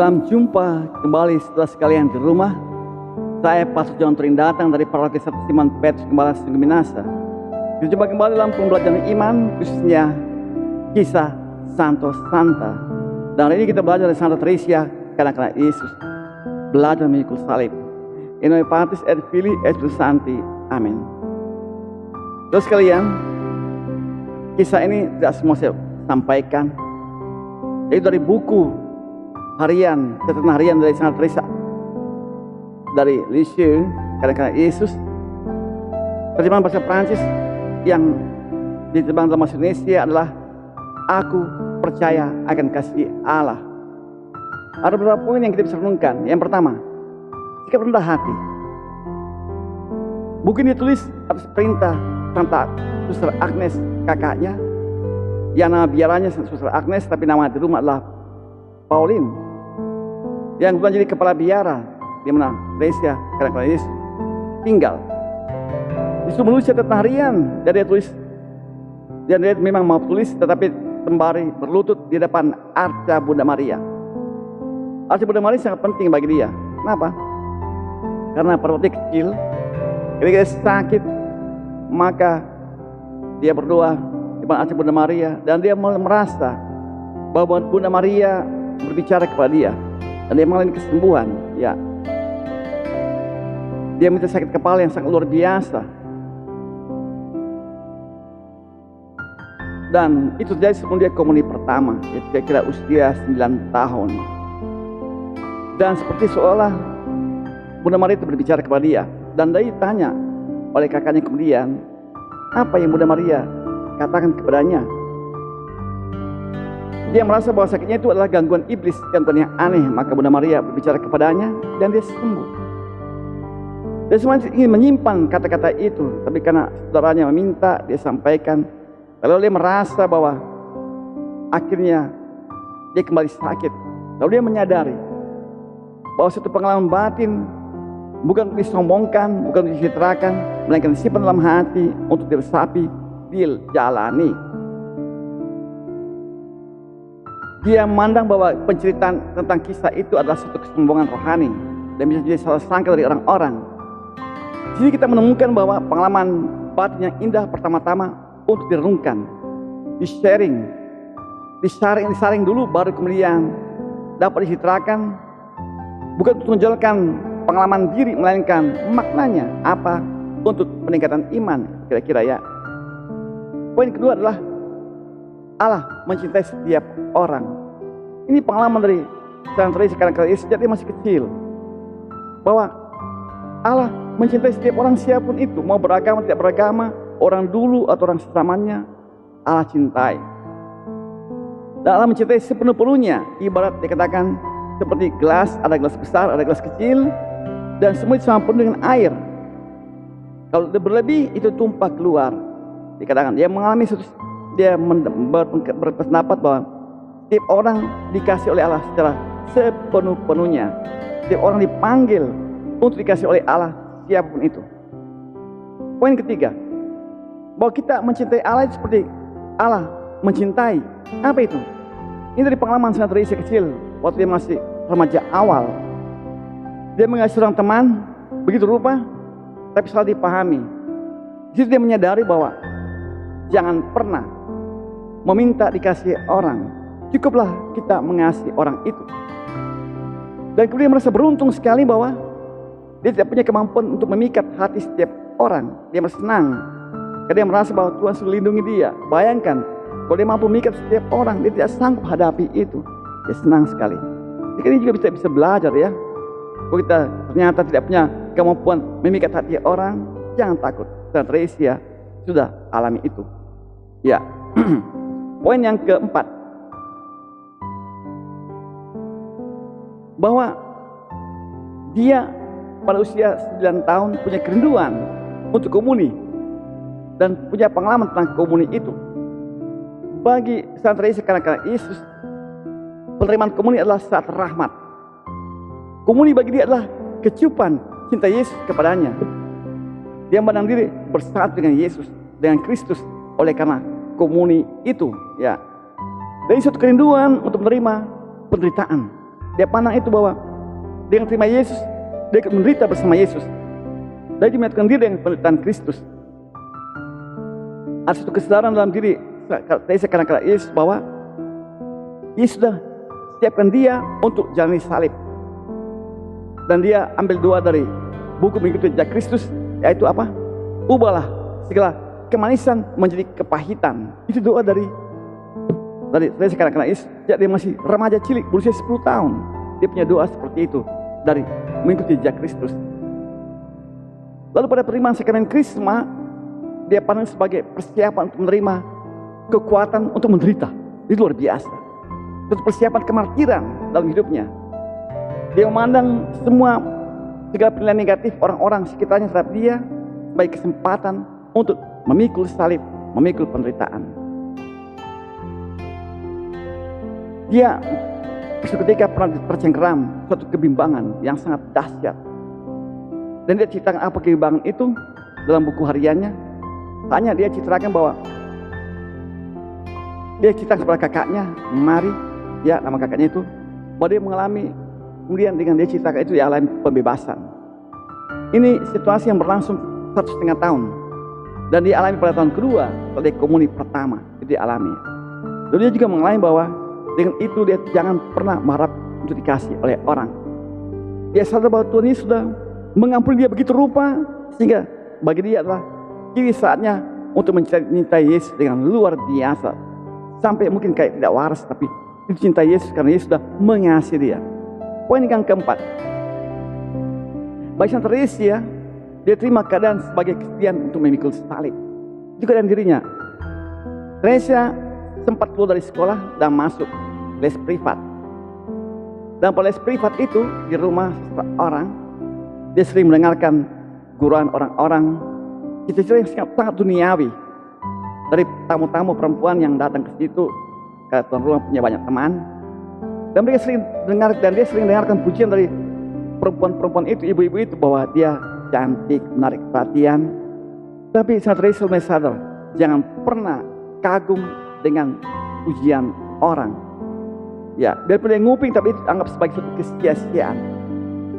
Dalam jumpa kembali setelah sekalian di rumah, saya Pastor John Trin datang dari Paroki Satu Simon Petrus Gembala Sungguh Minasa. Kita jumpa kembali dalam pembelajaran iman, khususnya kisah Santo Santa. Dan hari ini kita belajar dari Santa Teresia, kanak-kanak Yesus, belajar memikul salib. In nomine Patris et Filii et Spiritus Sancti. Amin. Terus sekalian, kisah ini tidak semua saya sampaikan. Itu dari buku harian, catatan harian dari Santa Teresa dari Lisieux, kanak-kanak Yesus, terjemahan bahasa Prancis yang diterjemahkan dalam bahasa Indonesia adalah Aku percaya akan kasih Allah. Ada beberapa poin yang kita bisa renungkan. Yang pertama, sikap rendah hati. Buku ini ditulis atas perintah Santa Suster Agnes, kakaknya, yang nama biaranya Suster Agnes, tapi nama di rumah adalah Pauline, yang kemudian jadi kepala biara di mana Teresia, kanak-kanak Yesus, tinggal. Disuruh menulis catatan harian, dan dia tulis, dan dia memang mau tulis, tetapi sembari berlutut di depan arca Bunda Maria. Arca Bunda Maria sangat penting bagi dia. Kenapa? Karena pada waktu kecil, ketika dia sakit, maka dia berdoa di depan arca Bunda Maria, dan dia merasa bahwa Bunda Maria berbicara kepada dia, dan dia mengalami kesembuhan. Ya, dia minta sakit kepala yang sangat luar biasa, dan itu terjadi sebelum dia komuni pertama, yaitu kira-kira usia 9 tahun. Dan seperti seolah Bunda Maria itu berbicara kepada dia, dan dia ditanya oleh kakaknya kemudian, apa yang Bunda Maria katakan kepadanya. Dia merasa bahwa sakitnya itu adalah gangguan iblis, gangguan yang aneh. Maka Bunda Maria berbicara kepadanya dan dia sembuh. Dia semuanya ingin menyimpan kata-kata itu, tapi karena saudaranya meminta, dia sampaikan. Lalu dia merasa bahwa akhirnya dia kembali sakit. Lalu dia menyadari bahwa suatu pengalaman batin bukan untuk disombongkan, bukan untuk dicitrakan, melainkan disimpan dalam hati untuk diresapi, dijalani. Dia memandang bahwa penceritaan tentang kisah itu adalah suatu kesombongan rohani dan bisa jadi salah sangka dari orang-orang. Jadi kita menemukan bahwa pengalaman batin yang indah pertama-tama untuk direnungkan, disaring dulu, baru kemudian dapat dicitrakan, bukan untuk menonjolkan pengalaman diri, melainkan maknanya apa untuk peningkatan iman, kira-kira ya. Poin kedua adalah Allah mencintai setiap orang. Ini pengalaman dari Santa Teresa karena sejak dia masih kecil, bahwa Allah mencintai setiap orang siapapun itu, mau beragama tidak beragama, orang dulu atau orang sesamanya, Allah cintai. Dan Allah mencintai sepenuh-penuhnya. Ibarat dikatakan seperti gelas, ada gelas besar, ada gelas kecil, dan semua itu sama penuh dengan air. Kalau berlebih itu tumpah keluar. Dikatakan dia mengalami dia berpendapat bahwa setiap orang dikasih oleh Allah secara sepenuh-penuhnya. Setiap orang dipanggil untuk dikasih oleh Allah, siapapun itu. Poin ketiga, bahwa kita mencintai Allah seperti Allah mencintai. Apa itu? Ini dari pengalaman Santa Teresa kecil, waktu dia masih remaja awal. Dia mengasihi seorang teman begitu rupa, tapi salah dipahami. Di situ dia menyadari bahwa jangan pernah meminta dikasih orang, cukuplah kita mengasihi orang itu. Dan kemudian merasa beruntung sekali bahwa dia tidak punya kemampuan untuk memikat hati setiap orang. Dia merasa senang karena dia merasa bahwa Tuhan sudah lindungi dia. Bayangkan kalau dia mampu memikat setiap orang, dia tidak sanggup hadapi itu. Dia senang sekali. Jadi ini juga bisa belajar ya. Kalau kita ternyata tidak punya kemampuan memikat hati orang, jangan takut. Santa Teresa sudah alami itu. Ya. Poin yang keempat, bahwa dia pada usia 9 tahun punya kerinduan untuk komuni dan punya pengalaman tentang komuni itu. Bagi Santa Teresa kanak-kanak Yesus, penerimaan komuni adalah saat rahmat. Komuni bagi dia adalah kecupan cinta Yesus kepadanya. Dia memandang diri bersatu dengan Yesus, dengan Kristus oleh karena komuni itu, ya. Dari suatu kerinduan untuk menerima penderitaan, Dia pandang itu bahwa dengan terima Yesus, dia ikut menderita bersama Yesus. Dia menyatakan diri dengan penderitaan Kristus. Ada satu kesadaran dalam diri saya kadang-kadang Yesus bahwa Yesus sudah siapkan dia untuk jalani salib. Dan dia ambil doa dari buku mengikuti jejak Kristus, yaitu apa? Ubahlah segala kemanisan menjadi kepahitan. Itu doa dari saya kadang-kadang Yesus. Dia masih remaja cilik berusia 10 tahun. Dia punya doa seperti itu dari mengikuti jejak Kristus. Lalu pada penerimaan sakrament Krisma, dia pandang sebagai persiapan untuk menerima kekuatan untuk menderita. Itu luar biasa. Itu persiapan kemartiran dalam hidupnya. Dia memandang semua segala penilaian negatif orang-orang sekitarnya terhadap dia sebagai kesempatan untuk memikul salib, memikul penderitaan. Dia ketika pernah tercengkeram suatu kebimbangan yang sangat dahsyat. Dan dia ceritakan apa kebimbangan itu dalam buku hariannya. Hanya dia ceritakan bahwa dia cerita kepada kakaknya, Mari, ya nama kakaknya itu, bahwa dia mengalami, kemudian dengan dia ceritakan itu dia alami pembebasan. Ini situasi yang berlangsung 1,5 tahun. Dan dia alami pada tahun kedua, pada dia komuni pertama, itu dia alami. Lalu dia juga mengalami bahwa dengan itu dia jangan pernah berharap untuk dikasih oleh orang. Dia sadar bahwa Tuhan Yesus sudah mengampuni dia begitu rupa, sehingga bagi dia adalah kini saatnya untuk mencintai Yesus dengan luar biasa. Sampai mungkin kayak tidak waras, tapi itu cinta Yesus karena Yesus sudah mengasihi dia. Poin yang keempat, bagi Santa Teresia, dia terima keadaan sebagai kesedihan untuk memikul salib. Itu keadaan dirinya. Teresia sempat keluar dari sekolah dan masuk les privat. Dan pada les privat itu di rumah orang, dia sering mendengarkan guruan orang-orang cerita-cerita yang sangat duniawi dari tamu-tamu perempuan yang datang ke situ. Karena tuan rumah punya banyak teman, dan mereka sering dengar, dan dia sering dengarkan pujian dari perempuan-perempuan itu, ibu-ibu itu, bahwa dia cantik, menarik perhatian. Tapi Santa Teresia mulai sadar, jangan pernah kagum dengan pujian orang. Ya, biarpun dia nguping, tapi itu anggap sebagai suatu kesia-siaan.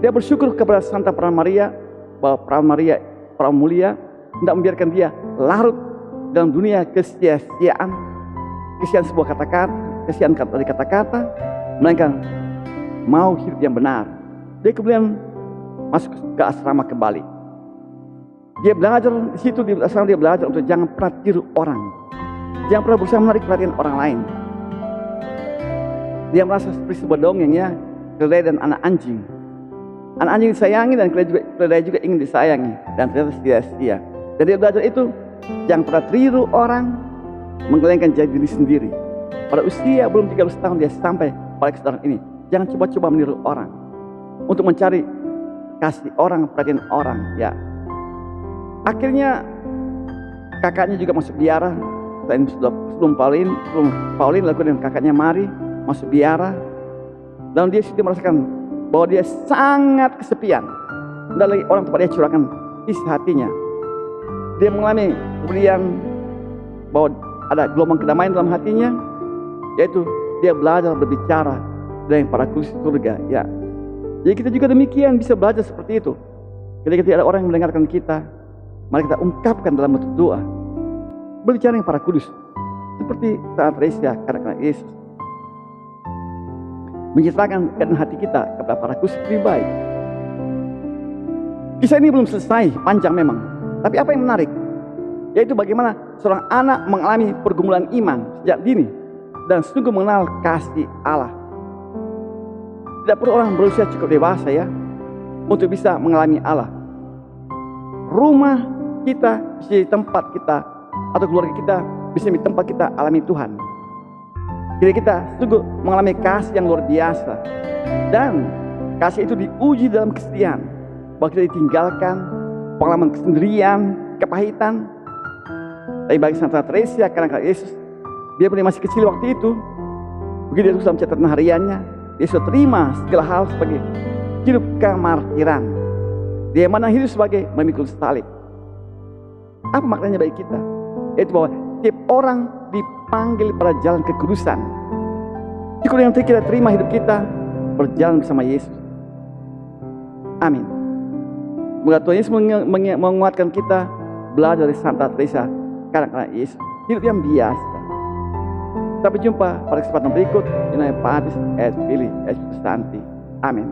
Dia bersyukur kepada Santa Pramaria bahwa Pramaria Pramulia tidak membiarkan dia larut dalam dunia kesia-siaan, kesian sebuah kata-kata, kesian dari kata-kata, melainkan mau hidup yang benar. Dia kemudian masuk ke asrama kembali. Dia belajar di situ, di asrama dia belajar untuk jangan pernah tiru orang, jangan pernah berusaha menarik perhatian orang lain. Dia merasa seperti sebuah dongeng, ya, keledai dan anak anjing. Anak anjing disayangi dan keledai juga ingin disayangi, dan ternyata sia-sia. Dan dia belajar itu, jangan pernah tiru orang, menggelengkan jadi diri sendiri. Pada usia belum 13 tahun dia sampai pada kesadaran ini. Jangan coba-coba meniru orang untuk mencari kasih orang, perhatian orang, ya. Akhirnya kakaknya juga masuk biara. Sebelum Pauline lakukan dengan kakaknya Mari masuk biara. Dan dia sudah merasakan bahwa dia sangat kesepian. Dan lagi orang tempat dia curahkan isi hatinya. Dia mengalami kemudian bahwa ada gelombang kedamaian dalam hatinya, yaitu dia belajar berbicara dengan para kudus surga, ya. Jadi kita juga demikian bisa belajar seperti itu. Ketika tidak ada orang yang mendengarkan kita, mari kita ungkapkan dalam bentuk doa, berbicara dengan para kudus, seperti Santa Teresia karena Yesus menceritakan keadaan hati kita kepada para kudus lebih baik. Kisah ini belum selesai, panjang memang, tapi apa yang menarik, yaitu bagaimana seorang anak mengalami pergumulan iman sejak dini dan sungguh mengenal kasih Allah. Tidak perlu orang berusia cukup dewasa, ya, untuk bisa mengalami Allah. Rumah kita bisa jadi tempat kita, atau keluarga kita bisa menjadi tempat kita alami Tuhan. Jadi kita sungguh mengalami kasih yang luar biasa, dan kasih itu diuji dalam kesedihan, bahwa kita ditinggalkan, pengalaman kesendirian, kepahitan. Tapi bagi Santa Teresia karena Yesus, dia masih kecil waktu itu, begitu dia dalam catatan hariannya, dia sudah terima segala hal sebagai hidup kemartiran. Dia mana hidup sebagai memikul salib. Apa maknanya bagi kita? Yaitu bahwa setiap orang dipanggil pada jalan kekudusan. Jika yang kita terima hidup kita berjalan bersama Yesus. Amin. Semoga Tuhan Yesus menguatkan kita belajar dari Santa Teresa, kanak-kanak Yesus, hidup yang biasa. Sampai jumpa pada kesempatan berikut. Ini Pak Adis S. Billy S. Susanti. Amin.